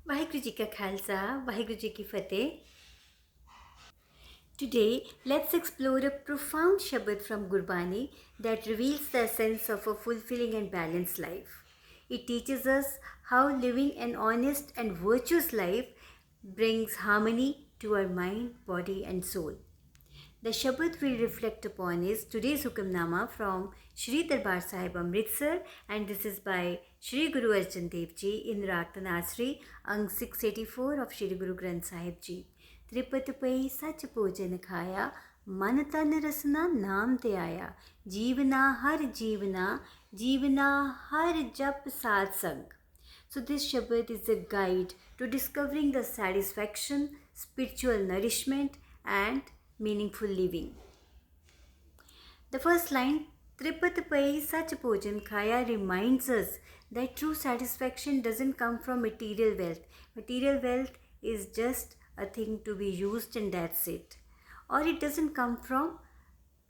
वाहिगुरु जी का खालसा, वाहिगुरु जी की फतेह. Today, let's explore a profound Shabad from Gurbani that reveals the essence of a fulfilling and balanced life. It teaches us how living an honest and virtuous life brings harmony to our mind, body, and soul. The Shabad we reflect upon is today's Hukamnama from Shri Darbar Sahib Amritsar, and this is by Shri Guru Arjan Dev Ji in Raag Tanasri, Ang 684 of Shri Guru Granth Sahib Ji. त्रिपत पई सच भोजन खाया मन तन रसना नाम ते आया जीवना जीवना हर जप साध संग. So this Shabad is a guide to discovering the satisfaction, spiritual nourishment and meaningful living. The first line, Tripat Pai Sach Bhojan Khaya, reminds us that true satisfaction doesn't come from material wealth. Material wealth is just a thing to be used and that's it. Or it doesn't come from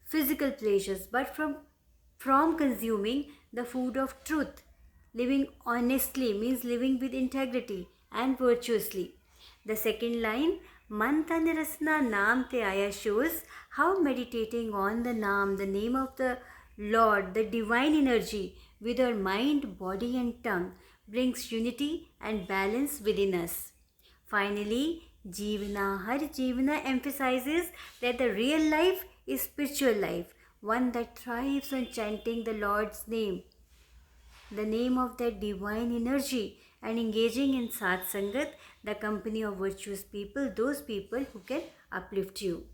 physical pleasures, but from consuming the food of truth. Living honestly means living with integrity and virtuously. The second line, Man Tan Rasna Naam Te Aya, shows how meditating on the Naam, the name of the Lord, the divine energy, with our mind, body, and tongue, brings unity and balance within us. Finally, Jivana Har Jivana emphasizes that the real life is spiritual life, one that thrives on chanting the Lord's name, the name of that divine energy, and engaging in Sat Sangat, the company of virtuous people, those people who can uplift you.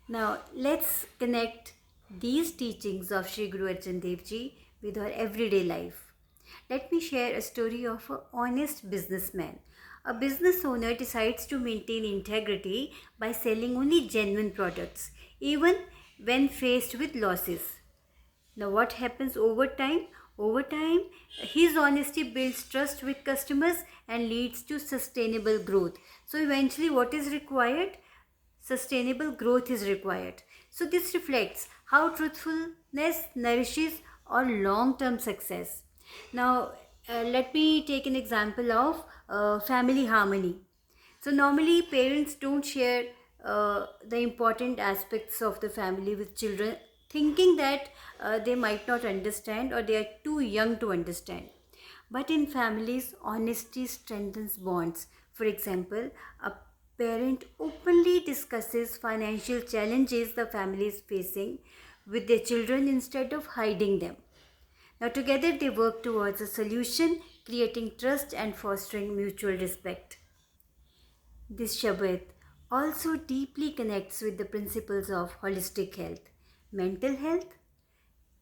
Now, let's connect these teachings of Sri Guru Arjan Dev Ji with our everyday life. Let me share a story of an honest businessman. A business owner decides to maintain integrity by selling only genuine products, even when faced with losses. Now, what happens over time? Over time, his honesty builds trust with customers and leads to sustainable growth. So, eventually, what is required? Sustainable growth is required. So, this reflects how truthfulness nourishes our long term success. Now, let me take an example of family harmony. So, normally, parents don't share the important aspects of the family with children, thinking that they might not understand or they are too young to understand. But in families, honesty strengthens bonds. For example, a parent openly discusses financial challenges the family is facing with their children instead of hiding them. Now, together they work towards a solution, creating trust and fostering mutual respect. This Shabad also deeply connects with the principles of holistic health. Mental health,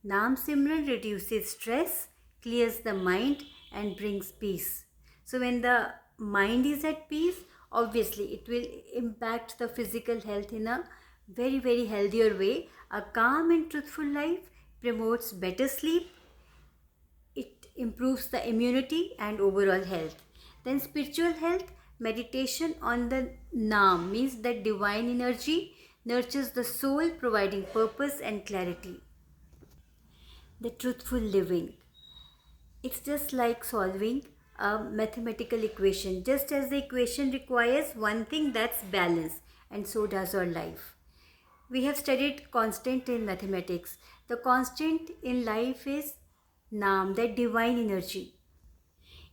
Naam Simran reduces stress, clears the mind, and brings peace. So, when the mind is at peace, obviously it will impact the physical health in a very healthier way. A calm and truthful life promotes better sleep, it improves the immunity and overall health. Then, spiritual health, meditation on the Naam means that divine energy nurtures the soul, providing purpose and clarity. The truthful living, it's just like solving a mathematical equation. Just as the equation requires one thing, that's balance, and so does our life. We have studied constant in mathematics. The constant in life is Naam, that divine energy.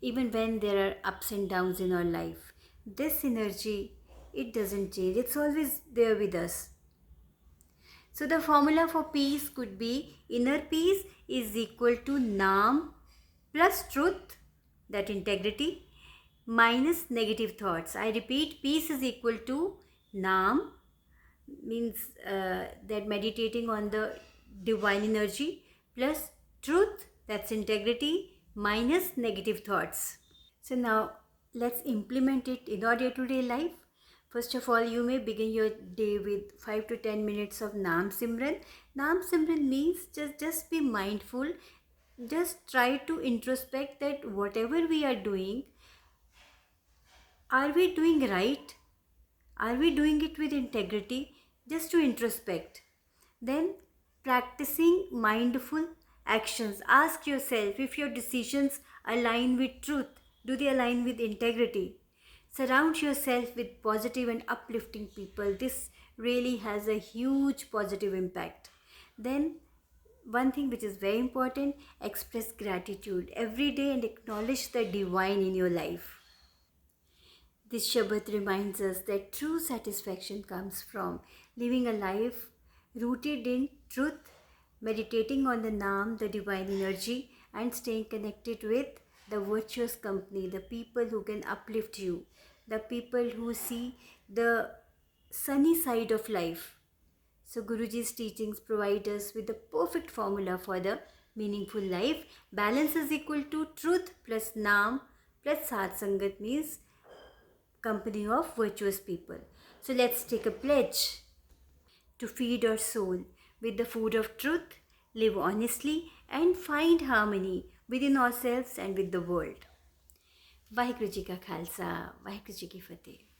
Even when there are ups and downs in our life, this energy, it doesn't change. It's always there with us. So the formula for peace could be inner peace is equal to Naam plus truth, that integrity, minus negative thoughts. I repeat, peace is equal to Naam, means that meditating on the divine energy, plus truth, that's integrity, minus negative thoughts. So now let's implement it in our day-to-day life. First of all, you may begin your day with 5 to 10 minutes of Naam Simran. Naam Simran means just be mindful. Just try to introspect that whatever we are doing, are we doing right? Are we doing it with integrity? Just to introspect. Then practicing mindful actions. Ask yourself if your decisions align with truth. Do they align with integrity? Surround yourself with positive and uplifting people. This really has a huge positive impact. Then, one thing which is very important, express gratitude every day and acknowledge the divine in your life. This Shabbat reminds us that true satisfaction comes from living a life rooted in truth, meditating on the Naam, the divine energy, and staying connected with the virtuous company, the people who can uplift you, the people who see the sunny side of life. So, Guruji's teachings provide us with the perfect formula for the meaningful life. Balance is equal to truth plus Naam plus Sat Sangat means company of virtuous people. So let's take a pledge to feed our soul with the food of truth, live honestly, and find harmony within ourselves and with the world. Waheguru ji का खालसा, वाहिगुरु जी की फतेह.